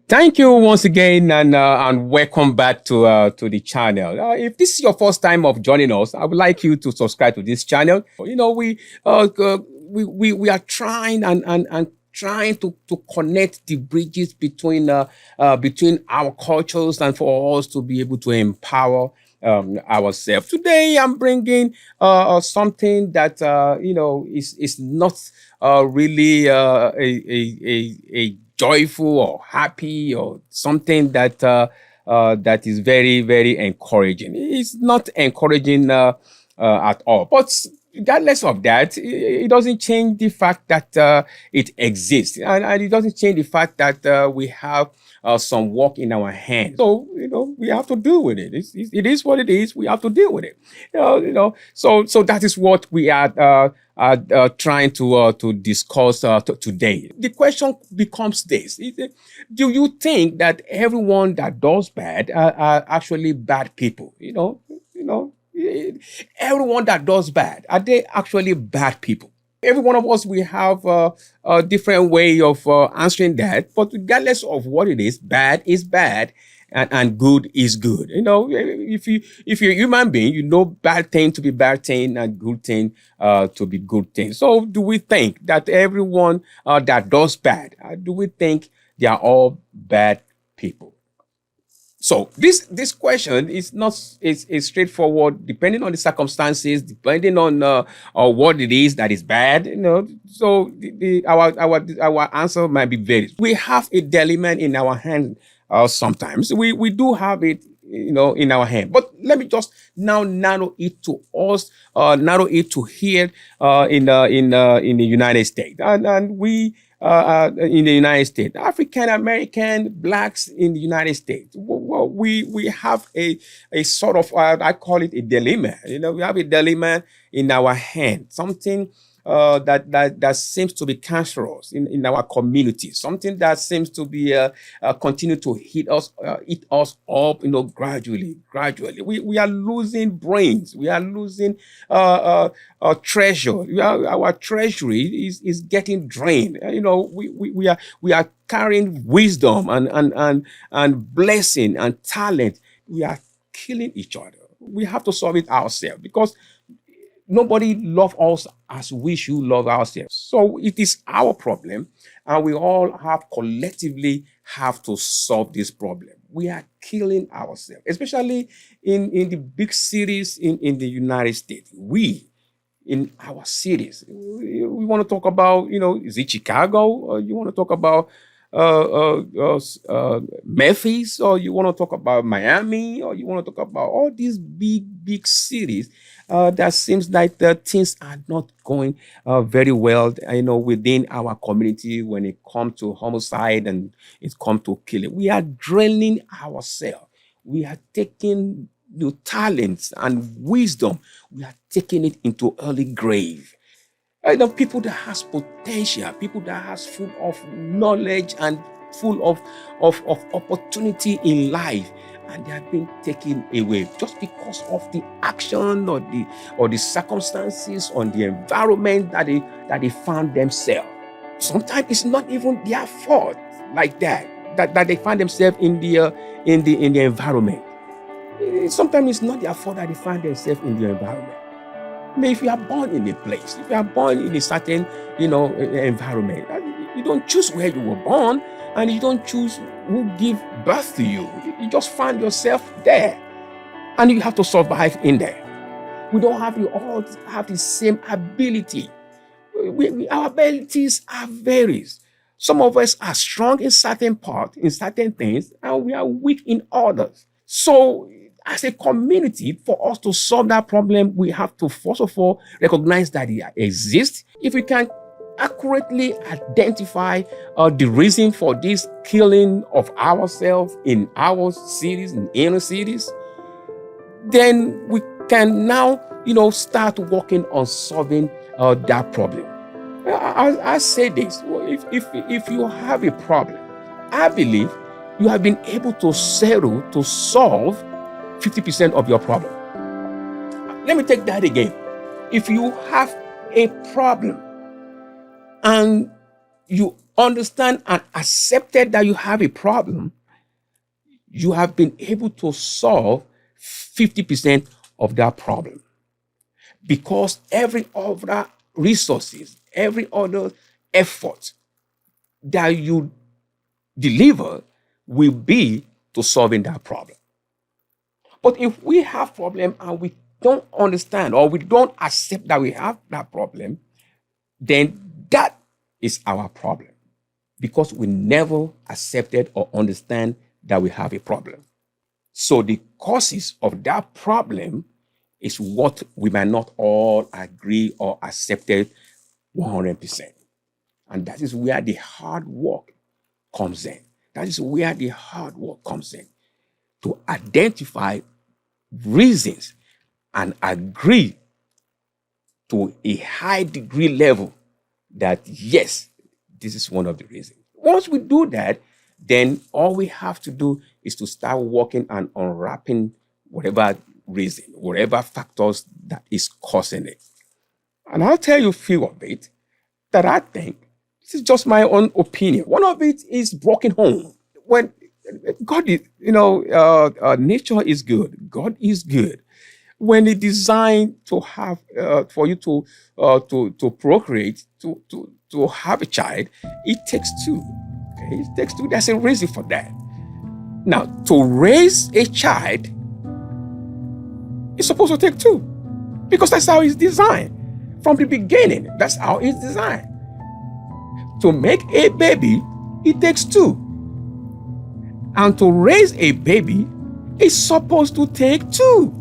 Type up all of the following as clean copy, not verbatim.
Thank you once again, and welcome back to the channel. If this is your first time of joining us, I would like you to subscribe to this channel. We are trying and trying to connect the bridges between our cultures and for us to be able to empower ourselves. Today, I'm bringing something that is not really a joyful or happy or something that is very, very encouraging. It's not encouraging at all. But regardless of that, it doesn't change the fact that it exists, and it doesn't change the fact that we have some work in our hands. So we have to deal with it. It is what it is. We have to deal with it. So that is what we are trying to discuss today. The question becomes this: do you think that everyone that does bad are actually bad people? Everyone that does bad, are they actually bad people? Every one of us, we have a different way of answering that. But regardless of what it is bad, and good is good. If you're a human being, bad thing to be bad thing and good thing to be good thing. So do we think that everyone that does bad, do we think they are all bad people? So this question is not is straightforward, depending on the circumstances, depending on what it is that is bad. So our answer might be varied. We have a dilemma in our hand. Sometimes we do have it, in our hand. But let me just now narrow it to us, narrow it to here in the United States, and we. In the United States, African American blacks in the United States, well, we have a sort of I call it a dilemma. We have a dilemma in our hand, something that seems to be cancerous in our community, something that seems to be continue to eat us up, gradually. We are losing brains. We are losing treasure. Our treasury is getting drained. We are carrying wisdom and blessing and talent. We are killing each other. We have to solve it ourselves, because nobody loves us as we should love ourselves. So it is our problem, and we all collectively have to solve this problem. We are killing ourselves, especially in the big cities in the United States. We, in our cities, we want to talk about, is it Chicago? Or you want to talk about Memphis, or you want to talk about Miami, or you want to talk about all these big cities that seems like the things are not going very well, within our community when it comes to homicide and it comes to killing. We are draining ourselves. We are taking the talents and wisdom. We are taking it into early grave. People that has potential, people that has full of knowledge and full of opportunity in life, and they are being taken away just because of the action or the circumstances or the environment that they found themselves. Sometimes it's not even their fault, like that they find themselves in the environment. Sometimes it's not their fault that they find themselves in the environment. If you are born in a place, if you are born in a certain, environment, you don't choose where you were born, and you don't choose who give birth to you. You just find yourself there, and you have to survive in there. We don't all have the same ability. Our abilities are varies. Some of us are strong in certain parts, in certain things, and we are weak in others. So, as a community, for us to solve that problem, we have to first of all recognize that it exists. If we can accurately identify the reason for this killing of ourselves in our cities, in inner cities, then we can now, start working on solving that problem. I say this: if you have a problem, I believe you have been able to solve 50% of your problem. Let me take that again. If you have a problem and you understand and accepted that you have a problem, you have been able to solve 50% of that problem. Because every other resources, every other effort that you deliver will be to solving that problem. But if we have problem and we don't understand or we don't accept that we have that problem, then that is our problem because we never accepted or understand that we have a problem. So the causes of that problem is what we might not all agree or accept it 100%. And that is where the hard work comes in. That is where the hard work comes in to identify reasons and agree to a high degree level that yes, this is one of the reasons. Once we do that, then all we have to do is to start working and unwrapping whatever reason, whatever factors that is causing it. And I'll tell you a few of it that I think, this is just my own opinion. One of it is broken home. When God is, nature is good. God is good. When He designed to have, for you to procreate, to have a child, it takes two. Okay? It takes two. There's a reason for that. Now, to raise a child, it's supposed to take two because that's how it's designed. From the beginning, that's how it's designed. To make a baby, it takes two. And to raise a baby, it's supposed to take two.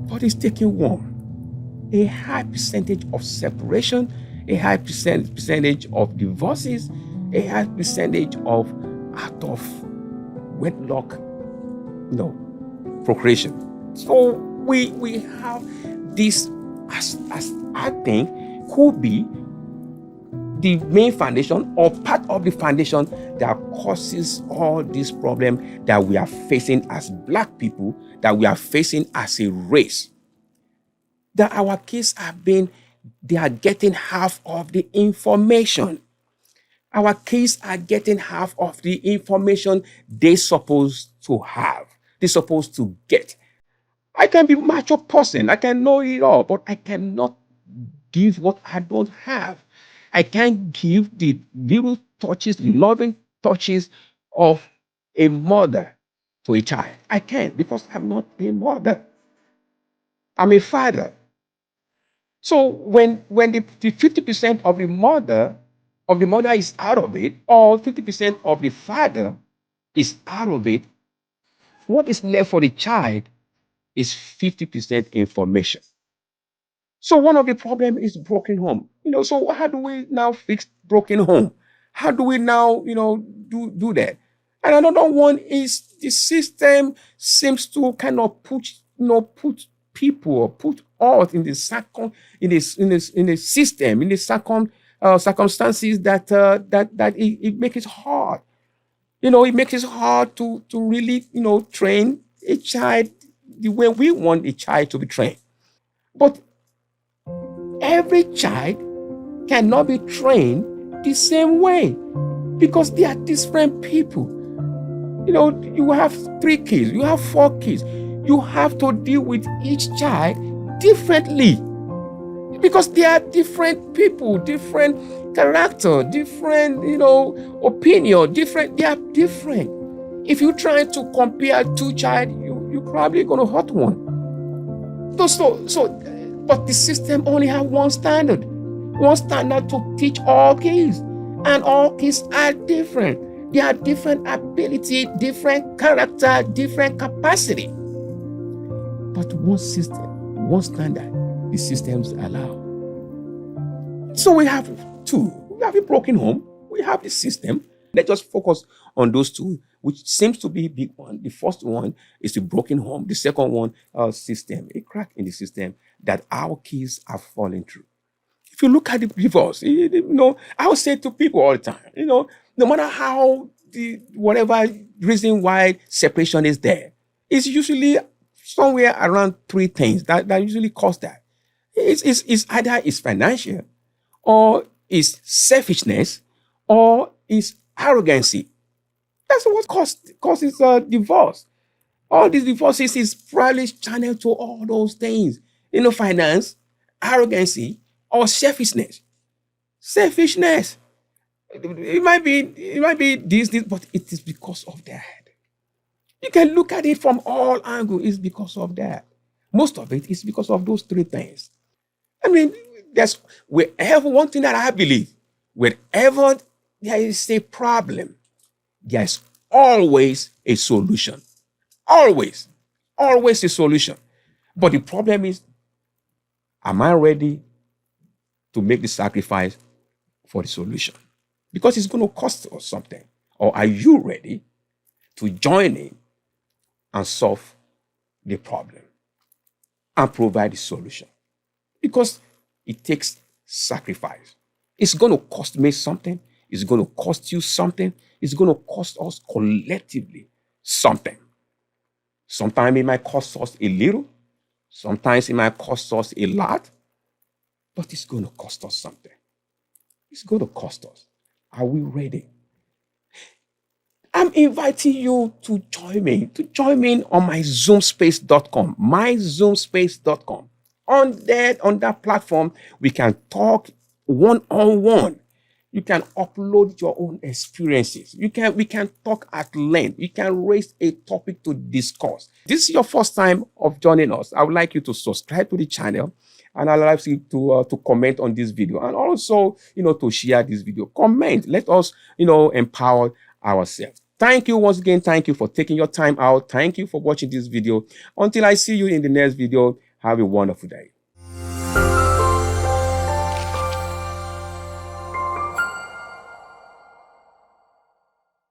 But it's taking one. A high percentage of separation, a high percentage of divorces, a high percentage of out of wedlock, procreation. So we have this as I think could be the main foundation or part of the foundation that causes all this problem that we are facing as Black people, that we are facing as a race. That our kids they are getting half of the information. Our kids are getting half of the information they're supposed to have, they're supposed to get. I can be a mature person, I can know it all, but I cannot give what I don't have. I can't give the little touches, the loving touches of a mother to a child. I can't because I'm not a mother. I'm a father. So when the 50% of the mother is out of it, or 50% of the father is out of it, what is left for the child is 50% information. So one of the problems is broken home. So how do we now fix broken home? How do we now, do that? And another one is the system seems to kind of put people or put us in the system, in the circumstances that it makes it hard. It makes it hard to really, train a child the way we want a child to be trained. But every child cannot be trained the same way because they are different people. You have 3 kids, you have 4 kids. You have to deal with each child differently because they are different people, different character, different, opinion, different. They are different. If you try to compare 2 child, you're probably going to hurt one. But the system only have one standard to teach all kids. And all kids are different. They have different ability, different character, different capacity. But one system, one standard, the systems allow. So we have 2. We have a broken home. We have the system. Let's just focus on those 2, which seems to be a big one. The first one is the broken home. The second one, system, a crack in the system that our kids are falling through. If you look at the divorce, I would say to people all the time, no matter how whatever reason why separation is there, it's usually somewhere around 3 things that usually cause that. It's either it's financial, or it's selfishness, or is arrogancy. That's what causes divorce. All these divorces is probably channeled to all those things. Finance, arrogancy, or selfishness. Selfishness. It might be this, but it is because of that. You can look at it from all angles. It's because of that. Most of it is because of those three things. I mean, there's wherever one thing that I believe, wherever there is a problem, there's always a solution. Always. Always a solution. But the problem is, am I ready to make the sacrifice for the solution? Because it's going to cost us something. Or are you ready to join in and solve the problem and provide the solution? Because it takes sacrifice. It's going to cost me something. It's going to cost you something. It's going to cost us collectively something. Sometimes it might cost us a little. Sometimes it might cost us a lot. But it's going to cost us something. It's going to cost us. Are we ready? I'm inviting you to join me on my zoomspace.com, myzoomspace.com. On that platform, we can talk one-on-one. You can upload your own experiences. We can talk at length. You can raise a topic to discuss. This is your first time of joining us. I would like you to subscribe to the channel, and I'd like you to comment on this video, and also, to share this video. Comment. Let us, empower ourselves. Thank you once again. Thank you for taking your time out. Thank you for watching this video. Until I see you in the next video, have a wonderful day.